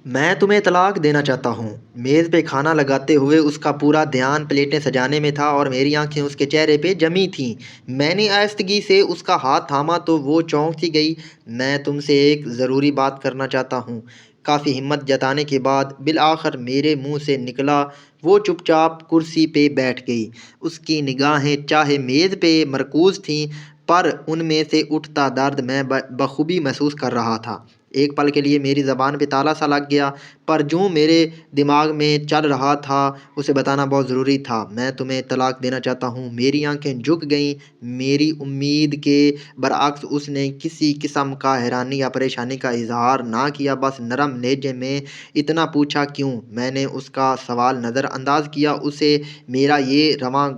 میں تمہیں طلاق دینا چاہتا ہوں۔ میز پہ کھانا لگاتے ہوئے اس کا پورا دھیان پلیٹیں سجانے میں تھا اور میری آنکھیں اس کے چہرے پہ جمی تھیں۔ میں نے آہستگی سے اس کا ہاتھ تھاما تو وہ چونک سی گئی۔ میں تم سے ایک ضروری بات کرنا چاہتا ہوں۔ کافی ہمت جتانے کے بعد بالآخر میرے منہ سے نکلا۔ وہ چپ چاپ کرسی پہ بیٹھ گئی۔ اس کی نگاہیں چاہے میز پہ مرکوز تھیں پر ان میں سے اٹھتا درد میں بخوبی محسوس کر رہا تھا۔ ایک پل کے لیے میری زبان پہ تالا سا لگ گیا، پر جو میرے دماغ میں چل رہا تھا اسے بتانا بہت ضروری تھا۔ میں تمہیں طلاق دینا چاہتا ہوں۔ میری آنکھیں جھک گئیں۔ میری امید کے برعکس اس نے کسی قسم کا حیرانی یا پریشانی کا اظہار نہ کیا، بس نرم لہجے میں اتنا پوچھا کیوں؟ میں نے اس کا سوال نظر انداز کیا۔ اسے میرا یہ رواں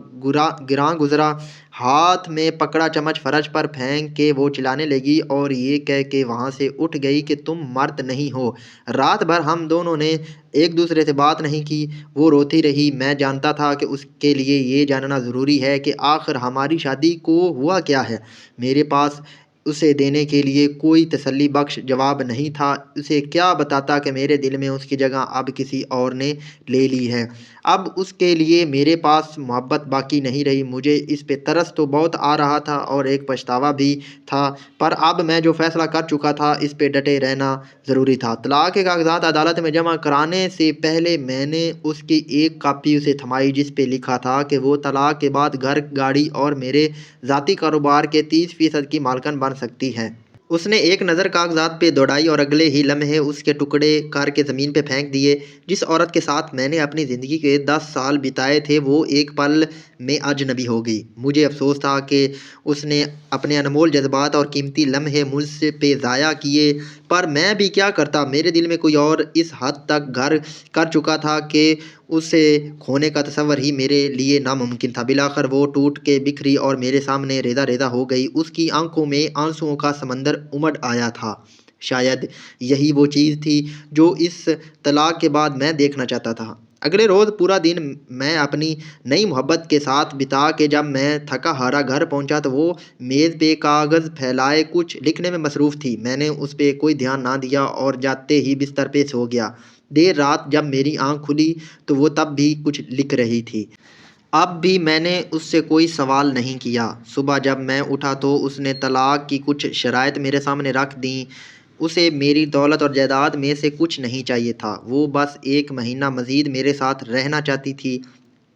گراں گزرا۔ ہاتھ میں پکڑا چمچ فرش پر پھینک کے وہ چلانے لگی اور یہ کہہ کے وہاں سے اٹھ گئی کہ تم مرد نہیں ہو۔ رات بھر ہم دونوں نے ایک دوسرے سے بات نہیں کی۔ وہ روتی رہی۔ میں جانتا تھا کہ اس کے لیے یہ جاننا ضروری ہے کہ آخر ہماری شادی کو ہوا کیا ہے۔ میرے پاس اسے دینے کے لیے کوئی تسلی بخش جواب نہیں تھا۔ اسے کیا بتاتا کہ میرے دل میں اس کی جگہ اب کسی اور نے لے لی ہے۔ اب اس کے لیے میرے پاس محبت باقی نہیں رہی۔ مجھے اس پہ ترس تو بہت آ رہا تھا اور ایک پچھتاوا بھی تھا، پر اب میں جو فیصلہ کر چکا تھا اس پہ ڈٹے رہنا ضروری تھا۔ طلاق کے کاغذات عدالت میں جمع کرانے سے پہلے میں نے اس کی ایک کاپی اسے تھمائی جس پہ لکھا تھا کہ وہ طلاق کے بعد گھر، گاڑی اور میرے ذاتی کاروبار کے 30% کی مالکن بن سکتی ہے۔ اس نے ایک نظر کاغذات پہ دوڑائی اور اگلے ہی لمحے اس کے ٹکڑے کر کے زمین پہ پھینک دیے۔ جس عورت کے ساتھ میں نے اپنی زندگی کے 10 سال بتائے تھے وہ ایک پل میں اجنبی ہو گئی۔ مجھے افسوس تھا کہ اس نے اپنے انمول جذبات اور قیمتی لمحے مجھ پہ ضائع کیے، پر میں بھی کیا کرتا؟ میرے دل میں کوئی اور اس حد تک گھر کر چکا تھا کہ اسے کھونے کا تصور ہی میرے لیے ناممکن تھا۔ بالآخر وہ ٹوٹ کے بکھری اور میرے سامنے ریزہ ریزہ ہو گئی۔ اس کی آنکھوں میں آنسوؤں کا سمندر امڈ آیا تھا۔ شاید یہی وہ چیز تھی جو اس طلاق کے بعد میں دیکھنا چاہتا تھا۔ اگلے روز پورا دن میں اپنی نئی محبت کے ساتھ بتا کے جب میں تھکا ہارا گھر پہنچا تو وہ میز پہ کاغذ پھیلائے کچھ لکھنے میں مصروف تھی۔ میں نے اس پہ کوئی دھیان نہ دیا اور جاتے ہی بستر پہ سو گیا۔ دیر رات جب میری آنکھ کھلی تو وہ تب بھی کچھ لکھ رہی تھی۔ اب بھی میں نے اس سے کوئی سوال نہیں کیا۔ صبح جب میں اٹھا تو اس نے طلاق کی کچھ شرائط میرے سامنے رکھ دیں۔ اسے میری دولت اور جائیداد میں سے کچھ نہیں چاہیے تھا۔ وہ بس 1 مہینہ مزید میرے ساتھ رہنا چاہتی تھی۔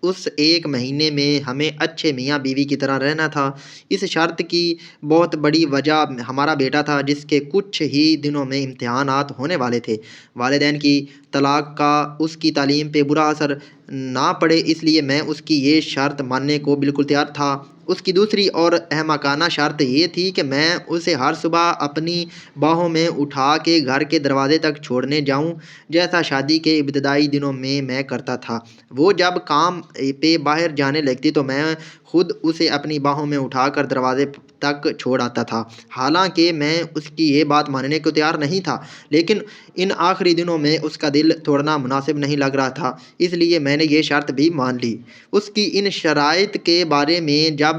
اس 1 مہینے میں ہمیں اچھے میاں بیوی کی طرح رہنا تھا۔ اس شرط کی بہت بڑی وجہ ہمارا بیٹا تھا جس کے کچھ ہی دنوں میں امتحانات ہونے والے تھے۔ والدین کی طلاق کا اس کی تعلیم پہ برا اثر نہ پڑے اس لیے میں اس کی یہ شرط ماننے کو بالکل تیار تھا۔ اس کی دوسری اور احمقانہ شرط یہ تھی کہ میں اسے ہر صبح اپنی باہوں میں اٹھا کے گھر کے دروازے تک چھوڑنے جاؤں جیسا شادی کے ابتدائی دنوں میں کرتا تھا۔ وہ جب کام پہ باہر جانے لگتی تو میں خود اسے اپنی باہوں میں اٹھا کر دروازے تک چھوڑ آتا تھا۔ حالانکہ میں اس کی یہ بات ماننے کو تیار نہیں تھا، لیکن ان آخری دنوں میں اس کا دل توڑنا مناسب نہیں لگ رہا تھا، اس لیے میں نے یہ شرط بھی مان لی۔ اس کی ان شرائط کے بارے میں جب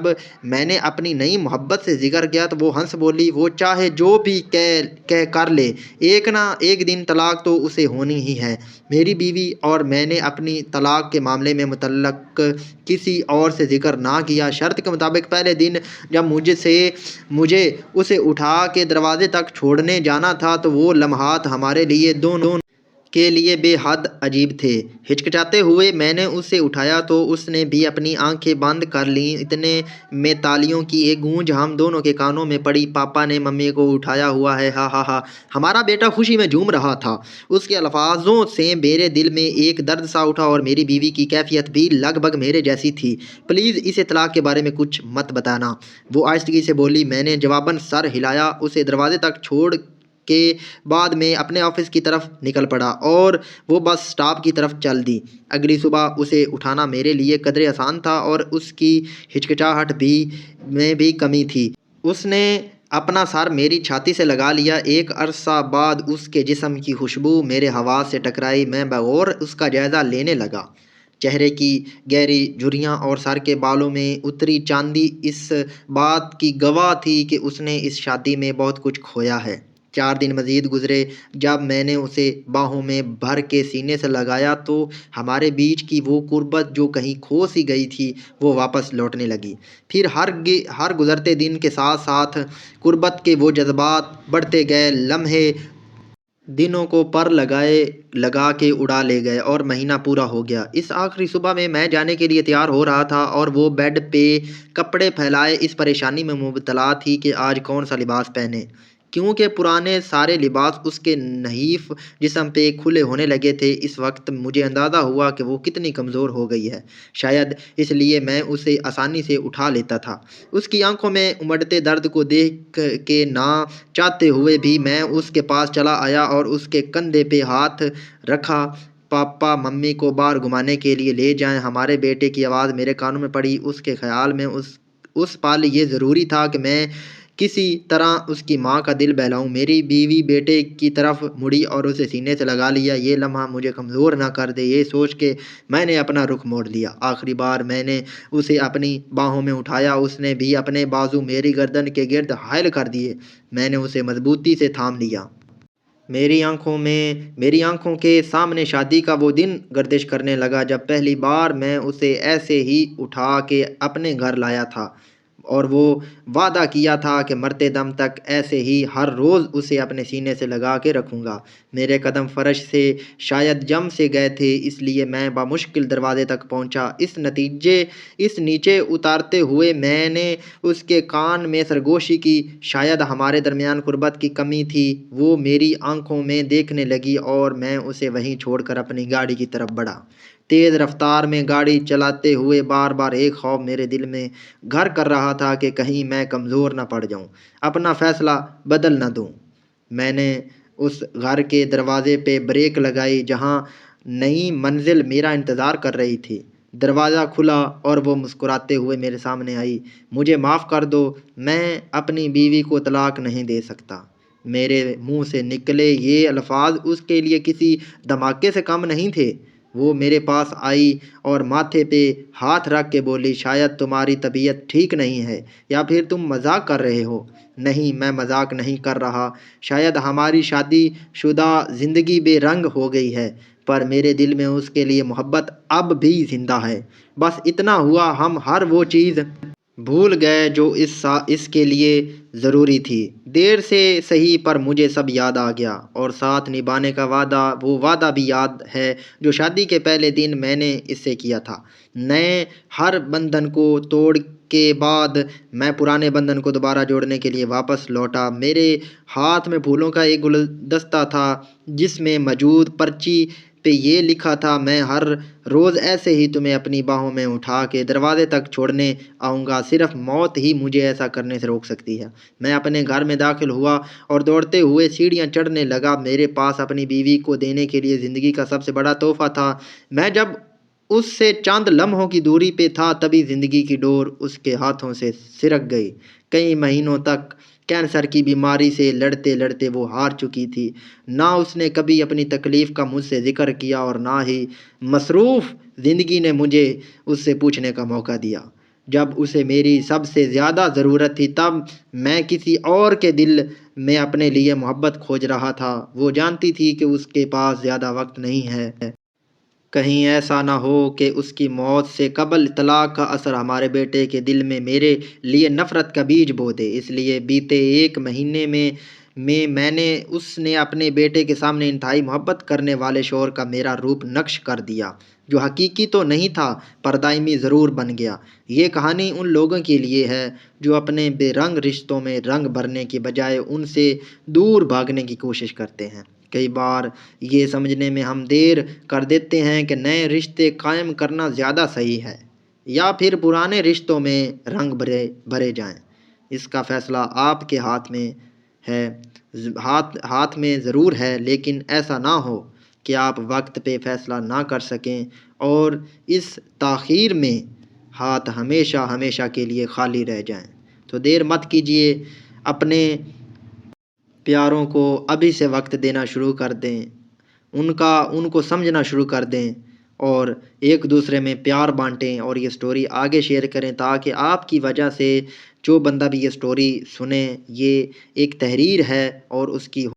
میں نے اپنی نئی محبت سے ذکر کیا تو وہ ہنس بولی، وہ چاہے جو بھی کہہ کر لے، ایک نہ ایک دن طلاق تو اسے ہونی ہی ہے۔ میری بیوی اور میں نے اپنی طلاق کے معاملے میں متعلق کسی اور سے ذکر نہ کیا۔ شرط کے مطابق پہلے دن جب مجھے اسے اٹھا کے دروازے تک چھوڑنے جانا تھا تو وہ لمحات ہمارے لیے دونوں کے لیے بے حد عجیب تھے۔ ہچکچاتے ہوئے میں نے اسے اٹھایا تو اس نے بھی اپنی آنکھیں بند کر لیں۔ اتنے میں تالیوں کی ایک گونج ہم دونوں کے کانوں میں پڑی۔ پاپا نے ممی کو اٹھایا ہوا ہے، ہا ہا ہا۔ ہمارا بیٹا خوشی میں جھوم رہا تھا۔ اس کے الفاظوں سے میرے دل میں ایک درد سا اٹھا اور میری بیوی کی کیفیت بھی لگ بھگ میرے جیسی تھی۔ پلیز اسے طلاق کے بارے میں کچھ مت بتانا، وہ آہستگی سے بولی۔ میں نے جواباً سر ہلایا۔ اسے دروازے تک چھوڑ کے بعد میں اپنے آفس کی طرف نکل پڑا اور وہ بس اسٹاپ کی طرف چل دی۔ اگلی صبح اسے اٹھانا میرے لیے قدرے آسان تھا اور اس کی ہچکچاہٹ میں بھی کمی تھی۔ اس نے اپنا سر میری چھاتی سے لگا لیا۔ ایک عرصہ بعد اس کے جسم کی خوشبو میرے حواس سے ٹکرائی۔ میں بغور اس کا جائزہ لینے لگا۔ چہرے کی گہری جھریاں اور سر کے بالوں میں اتری چاندی اس بات کی گواہ تھی کہ اس نے اس شادی میں بہت کچھ کھویا ہے۔ 4 دن مزید گزرے۔ جب میں نے اسے باہوں میں بھر کے سینے سے لگایا تو ہمارے بیچ کی وہ قربت جو کہیں کھو سی گئی تھی وہ واپس لوٹنے لگی۔ پھر ہر گزرتے دن کے ساتھ ساتھ قربت کے وہ جذبات بڑھتے گئے۔ لمحے دنوں کو پر لگا کے اڑا لے گئے اور مہینہ پورا ہو گیا۔ اس آخری صبح میں جانے کے لیے تیار ہو رہا تھا اور وہ بیڈ پہ کپڑے پھیلائے اس پریشانی میں مبتلا تھی کہ آج کون سا لباس پہنے، کیونکہ پرانے سارے لباس اس کے نحیف جسم پہ کھلے ہونے لگے تھے۔ اس وقت مجھے اندازہ ہوا کہ وہ کتنی کمزور ہو گئی ہے، شاید اس لیے میں اسے آسانی سے اٹھا لیتا تھا۔ اس کی آنکھوں میں امڑتے درد کو دیکھ کے نہ چاہتے ہوئے بھی میں اس کے پاس چلا آیا اور اس کے کندھے پہ ہاتھ رکھا۔ پاپا ممی کو باہر گھمانے کے لیے لے جائیں۔ ہمارے بیٹے کی آواز میرے کانوں میں پڑی۔ اس کے خیال میں اس پل یہ ضروری تھا کہ میں کسی طرح اس کی ماں کا دل بہلاؤں۔ میری بیوی بیٹے کی طرف مڑی اور اسے سینے سے لگا لیا۔ یہ لمحہ مجھے کمزور نہ کر دے، یہ سوچ کے میں نے اپنا رخ موڑ لیا۔ آخری بار میں نے اسے اپنی باہوں میں اٹھایا، اس نے بھی اپنے بازو میری گردن کے گرد حائل کر دیے۔ میں نے اسے مضبوطی سے تھام لیا۔ میری آنکھوں کے سامنے شادی کا وہ دن گردش کرنے لگا جب پہلی بار میں اسے ایسے ہی اٹھا کے اپنے گھر لایا تھا، اور وہ وعدہ کیا تھا کہ مرتے دم تک ایسے ہی ہر روز اسے اپنے سینے سے لگا کے رکھوں گا۔ میرے قدم فرش سے شاید جم سے گئے تھے، اس لیے میں بمشکل دروازے تک پہنچا۔ اس نیچے اتارتے ہوئے میں نے اس کے کان میں سرگوشی کی۔ شاید ہمارے درمیان قربت کی کمی تھی۔ وہ میری آنکھوں میں دیکھنے لگی اور میں اسے وہیں چھوڑ کر اپنی گاڑی کی طرف بڑھا۔ تیز رفتار میں گاڑی چلاتے ہوئے بار بار ایک خوف میرے دل میں گھر کر رہا تھا کہ کہیں میں کمزور نہ پڑ جاؤں، اپنا فیصلہ بدل نہ دوں۔ میں نے اس گھر کے دروازے پہ بریک لگائی جہاں نئی منزل میرا انتظار کر رہی تھی۔ دروازہ کھلا اور وہ مسکراتے ہوئے میرے سامنے آئی۔ مجھے معاف کر دو، میں اپنی بیوی کو طلاق نہیں دے سکتا۔ میرے منہ سے نکلے یہ الفاظ اس کے لیے کسی دھماکے سے کم نہیں تھے۔ وہ میرے پاس آئی اور ماتھے پہ ہاتھ رکھ کے بولی، شاید تمہاری طبیعت ٹھیک نہیں ہے یا پھر تم مذاق کر رہے ہو۔ نہیں، میں مذاق نہیں کر رہا۔ شاید ہماری شادی شدہ زندگی بے رنگ ہو گئی ہے، پر میرے دل میں اس کے لیے محبت اب بھی زندہ ہے۔ بس اتنا ہوا، ہم ہر وہ چیز بھول گئے جو اس کے لیے ضروری تھی۔ دیر سے صحیح پر مجھے سب یاد آ گیا، اور ساتھ نبھانے کا وعدہ، وہ وعدہ بھی یاد ہے جو شادی کے پہلے دن میں نے اس سے کیا تھا۔ نئے ہر بندھن کو توڑ کے بعد میں پرانے بندھن کو دوبارہ جوڑنے کے لیے واپس لوٹا۔ میرے ہاتھ میں پھولوں کا ایک گلدستہ تھا جس میں موجود پرچی پہ یہ لکھا تھا، میں ہر روز ایسے ہی تمہیں اپنی باہوں میں اٹھا کے دروازے تک چھوڑنے آؤں گا، صرف موت ہی مجھے ایسا کرنے سے روک سکتی ہے۔ میں اپنے گھر میں داخل ہوا اور دوڑتے ہوئے سیڑھیاں چڑھنے لگا۔ میرے پاس اپنی بیوی کو دینے کے لیے زندگی کا سب سے بڑا تحفہ تھا۔ میں جب اس سے چند لمحوں کی دوری پہ تھا تبھی زندگی کی ڈور اس کے ہاتھوں سے سرک گئی۔ کئی مہینوں تک کینسر کی بیماری سے لڑتے لڑتے وہ ہار چکی تھی۔ نہ اس نے کبھی اپنی تکلیف کا مجھ سے ذکر کیا اور نہ ہی مصروف زندگی نے مجھے اس سے پوچھنے کا موقع دیا۔ جب اسے میری سب سے زیادہ ضرورت تھی تب میں کسی اور کے دل میں اپنے لیے محبت کھوج رہا تھا۔ وہ جانتی تھی کہ اس کے پاس زیادہ وقت نہیں ہے۔ کہیں ایسا نہ ہو کہ اس کی موت سے قبل طلاق کا اثر ہمارے بیٹے کے دل میں میرے لیے نفرت کا بیج بو دے۔ اس لیے بیتے 1 مہینے میں نے اس نے اپنے بیٹے کے سامنے انتہائی محبت کرنے والے شوہر کا میرا روپ نقش کر دیا، جو حقیقی تو نہیں تھا پر دائمی ضرور بن گیا۔ یہ کہانی ان لوگوں کے لیے ہے جو اپنے بے رنگ رشتوں میں رنگ بھرنے کی بجائے ان سے دور بھاگنے کی کوشش کرتے ہیں۔ کئی بار یہ سمجھنے میں ہم دیر کر دیتے ہیں کہ نئے رشتے قائم کرنا زیادہ صحیح ہے یا پھر پرانے رشتوں میں رنگ بھرے جائیں۔ اس کا فیصلہ آپ کے ہاتھ میں ضرور ہے، لیکن ایسا نہ ہو کہ آپ وقت پہ فیصلہ نہ کر سکیں اور اس تاخیر میں ہاتھ ہمیشہ ہمیشہ کے لیے خالی رہ جائیں۔ تو دیر مت کیجیے، اپنے پیاروں کو ابھی سے وقت دینا شروع کر دیں، ان کو سمجھنا شروع کر دیں، اور ایک دوسرے میں پیار بانٹیں اور یہ سٹوری آگے شیئر کریں، تاکہ آپ کی وجہ سے جو بندہ بھی یہ سٹوری سنے، یہ ایک تحریر ہے اور اس کی